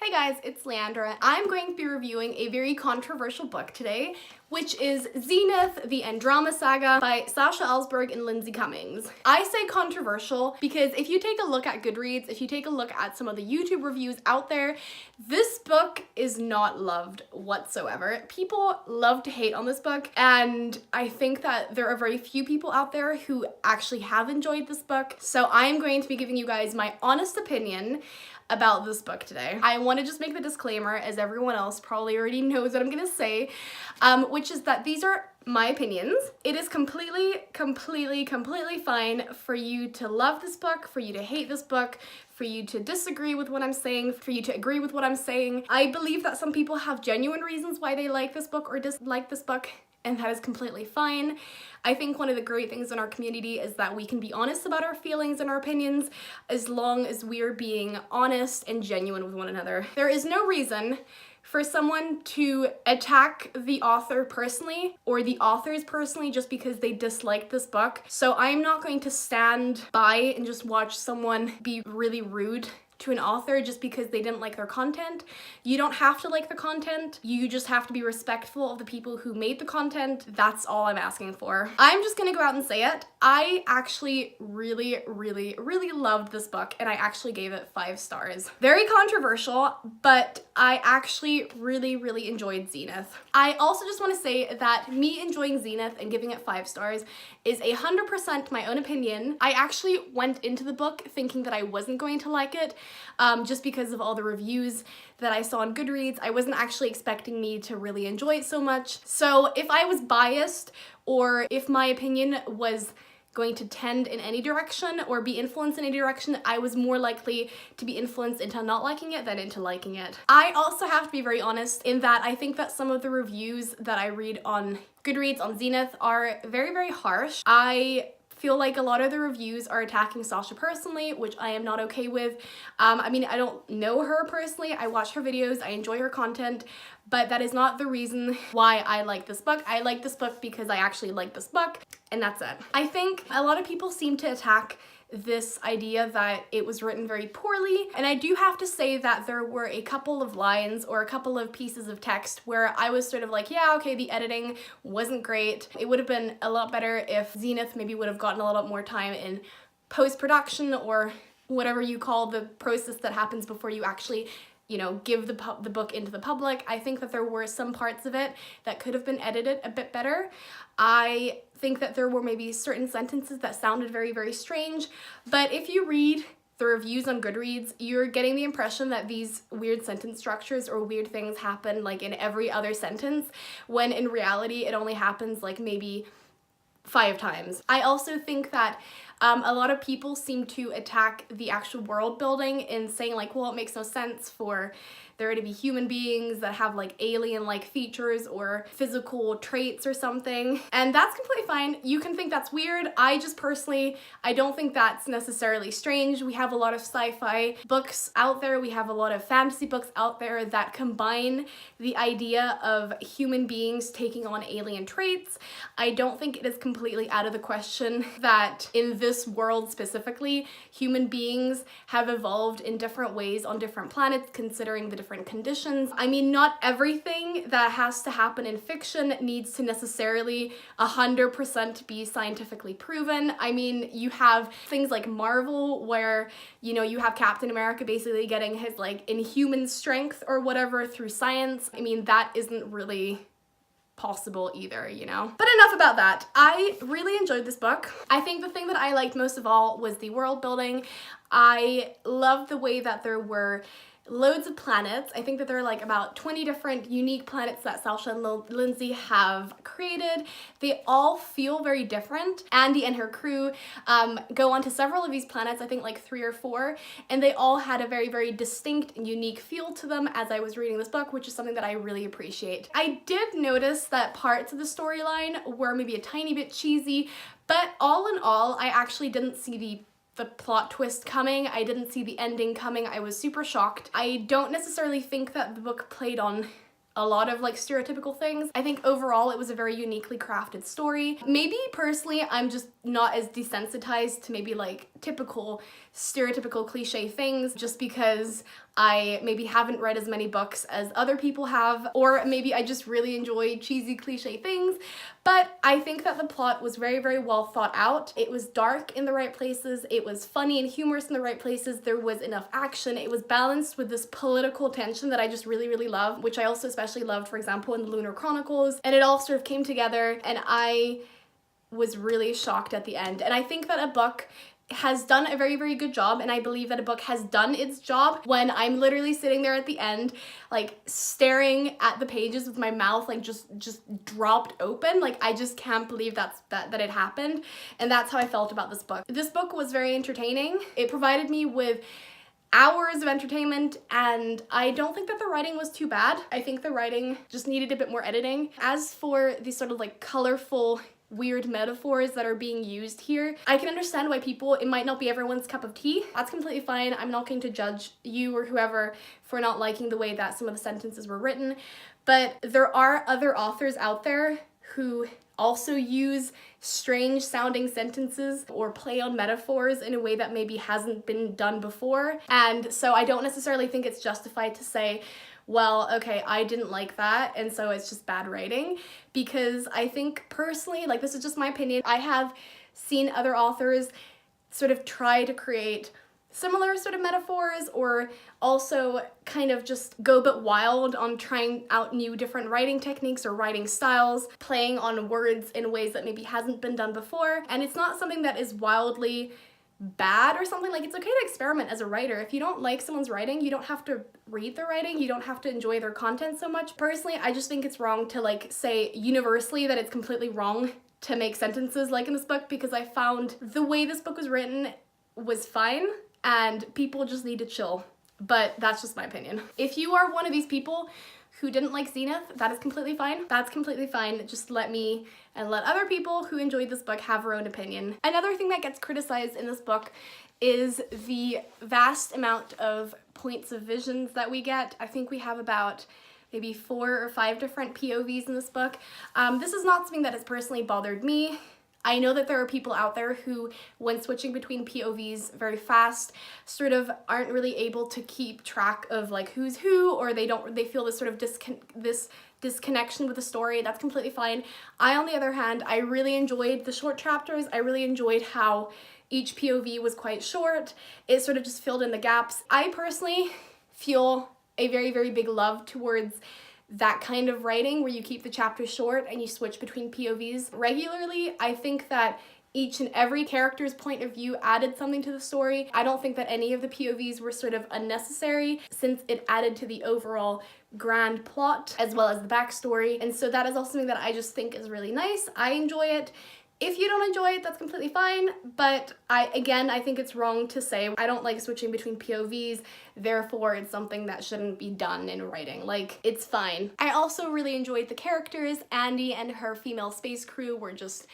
Hey guys, it's Leandra. I'm going to be reviewing a very controversial book today, which is Zenith, the Androma Saga by Sasha, Alsberg, and Lindsay Cummings. I say controversial because if you take a look at Goodreads, if you take a look at some of the YouTube reviews out there, this book is not loved whatsoever. People love to hate on this book, and I think that there are very few people out there who actually have enjoyed this book. So I'm going to be giving you guys my honest opinion about this book today. I want to just make the disclaimer, as everyone else probably already knows what I'm gonna say, which is that these are my opinions. It is completely fine for you to love this book, for you to hate this book, for you to disagree with what I'm saying, for you to agree with what I'm saying. I believe that some people have genuine reasons why they like this book or dislike this book, and that is completely fine. I think one of the great things in our community is that we can be honest about our feelings and our opinions as long as we're being honest and genuine with one another. There is no reason for someone to attack the author personally or the authors personally just because they disliked this book. So I'm not going to stand by and just watch someone be really rude to an author just because they didn't like their content. You don't have to like the content. You just have to be respectful of the people who made the content. That's all I'm asking for. I'm just gonna go out and say it. I actually really loved this book, and I actually gave it 5 stars. Very controversial, but I actually really enjoyed Zenith. I also just want to say that me enjoying Zenith and giving it 5 stars is 100% my own opinion. I actually went into the book thinking that I wasn't going to like it, just because of all the reviews that I saw on Goodreads. I wasn't actually expecting me to really enjoy it so much. So if I was biased, or if my opinion was going to tend in any direction or be influenced in any direction, I was more likely to be influenced into not liking it than into liking it. I also have to be very honest in that I think that some of the reviews that I read on Goodreads on Zenith are very harsh. I feel like a lot of the reviews are attacking Sasha personally, which I am not okay with. I mean, I don't know her personally. I watch her videos, I enjoy her content, but that is not the reason why I like this book. I like this book because I actually like this book, and that's it. I think a lot of people seem to attack this idea that it was written very poorly, and I do have to say that there were a couple of lines or a couple of pieces of text where I was sort of like, yeah, okay, the editing wasn't great. It would have been a lot better if Zenith maybe would have gotten a little more time in post-production, or whatever you call the process that happens before you actually, you know, give the book into the public. I think that there were some parts of it that could have been edited a bit better. I think that there were maybe certain sentences that sounded very strange, but if you read the reviews on Goodreads, you're getting the impression that these weird sentence structures or weird things happen like in every other sentence, when in reality it only happens like maybe 5 times. I also think that a lot of people seem to attack the actual world building and saying like, well, it makes no sense for there to be human beings that have like alien-like features or physical traits or something. And that's completely fine. You can think that's weird. I just personally, I don't think that's necessarily strange. We have a lot of sci-fi books out there. We have a lot of fantasy books out there that combine the idea of human beings taking on alien traits. I don't think it is completely out of the question that in this world specifically, human beings have evolved in different ways on different planets, considering the different conditions. I mean, not everything that has to happen in fiction needs to necessarily 100% be scientifically proven. I mean, you have things like Marvel where, you know, you have Captain America basically getting his like inhuman strength or whatever through science. I mean, that isn't really possible either, you know? But enough about that. I really enjoyed this book. I think the thing that I liked most of all was the world building. I loved the way that there were loads of planets. I think that there are like about 20 different unique planets that Sasha and Lindsay have created. They all feel very different. Andy and her crew go onto several of these planets, I think like 3 or 4, and they all had a very distinct and unique feel to them as I was reading this book, which is something that I really appreciate. I did notice that parts of the storyline were maybe a tiny bit cheesy, but all in all, I actually didn't see the plot twist coming. I didn't see the ending coming. I was super shocked. I don't necessarily think that the book played on a lot of like stereotypical things. I think overall it was a very uniquely crafted story. Maybe personally I'm just not as desensitized to maybe like typical stereotypical cliche things, just because I maybe haven't read as many books as other people have, or maybe I just really enjoy cheesy cliche things. But I think that the plot was very, very well thought out. It was dark in the right places. It was funny and humorous in the right places. There was enough action. It was balanced with this political tension that I just really, really love, which I also especially loved, for example, in the Lunar Chronicles. And it all sort of came together, and I was really shocked at the end. And I think that a book has done a very, very good job, and I believe that a book has done its job when I'm literally sitting there at the end, like staring at the pages with my mouth like just dropped open. Like, I just can't believe that it happened, and that's how I felt about this book. This book was very entertaining. It provided me with hours of entertainment, and I don't think that the writing was too bad. I think the writing just needed a bit more editing. As for these sort of like colorful, weird metaphors that are being used here, I can understand why it might not be everyone's cup of tea. That's completely fine. I'm not going to judge you or whoever for not liking the way that some of the sentences were written, but there are other authors out there who also use strange sounding sentences or play on metaphors in a way that maybe hasn't been done before. And so I don't necessarily think it's justified to say, well, okay, I didn't like that, and so it's just bad writing, because I think personally, like, this is just my opinion, I have seen other authors sort of try to create similar sort of metaphors, or also kind of just go a bit wild on trying out new different writing techniques or writing styles, playing on words in ways that maybe hasn't been done before. And it's not something that is wildly bad or something. Like, it's okay to experiment as a writer. If you don't like someone's writing, you don't have to read their writing, you don't have to enjoy their content so much. Personally, I just think it's wrong to like say universally that it's completely wrong to make sentences like in this book, because I found the way this book was written was fine, and people just need to chill. But that's just my opinion. If you are one of these people who didn't like Zenith, that is completely fine. That's completely fine. Just let me and let other people who enjoyed this book have their own opinion. Another thing that gets criticized in this book is the vast amount of points of visions that we get. I think we have about maybe 4 or 5 different POVs in this book. This is not something that has personally bothered me. I know that there are people out there who, when switching between POVs very fast, sort of aren't really able to keep track of like who's who, or they feel this sort of disconnection with the story. That's completely fine. I, on the other hand, I really enjoyed the short chapters. I really enjoyed how each POV was quite short. It sort of just filled in the gaps. I personally feel a very, very big love towards that kind of writing where you keep the chapters short and you switch between POVs regularly. I think that each and every character's point of view added something to the story. I don't think that any of the POVs were sort of unnecessary, since it added to the overall grand plot as well as the backstory. And so that is also something that I just think is really nice. I enjoy it. If you don't enjoy it, that's completely fine, but I think it's wrong to say I don't like switching between POVs, therefore it's something that shouldn't be done in writing. Like, it's fine. I also really enjoyed the characters. Andy and her female space crew were just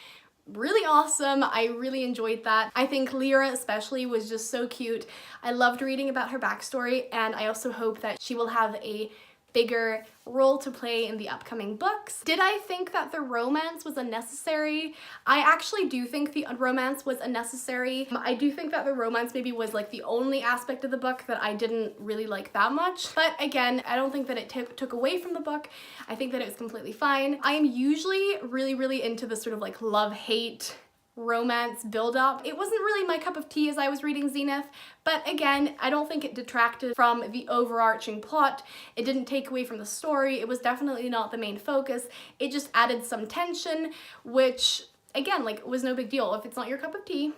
really awesome. I really enjoyed that. I think Lyra especially was just so cute. I loved reading about her backstory, and I also hope that she will have a bigger role to play in the upcoming books. Did I think that the romance was unnecessary? I actually do think the romance was unnecessary. I do think that the romance maybe was like the only aspect of the book that I didn't really like that much. But again, I don't think that it took away from the book. I think that it was completely fine. I am usually really, really into the sort of like love-hate romance build-up. It wasn't really my cup of tea as I was reading Zenith, but again, I don't think it detracted from the overarching plot. It didn't take away from the story. It was definitely not the main focus. It just added some tension, which again, like, was no big deal. If it's not your cup of tea,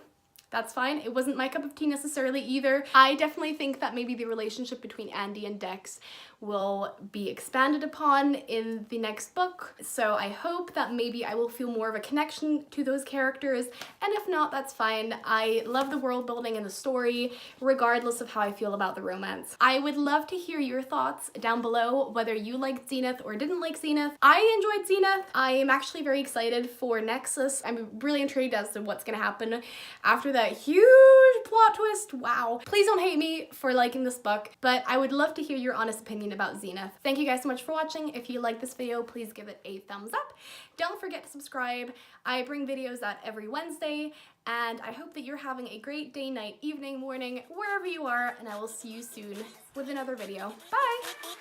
that's fine. It wasn't my cup of tea necessarily either. I definitely think that maybe the relationship between Andy and Dex will be expanded upon in the next book. So I hope that maybe I will feel more of a connection to those characters. And if not, that's fine. I love the world building and the story, regardless of how I feel about the romance. I would love to hear your thoughts down below, whether you liked Zenith or didn't like Zenith. I enjoyed Zenith. I am actually very excited for Nexus. I'm really intrigued as to what's gonna happen after that huge plot twist. Wow. Please don't hate me for liking this book, but I would love to hear your honest opinion about Zenith. Thank you guys so much for watching. If you like this video, please give it a thumbs up. Don't forget to subscribe. I bring videos out every Wednesday, And I hope that you're having a great day, night, evening, morning, wherever you are, and I will see you soon with another video. Bye!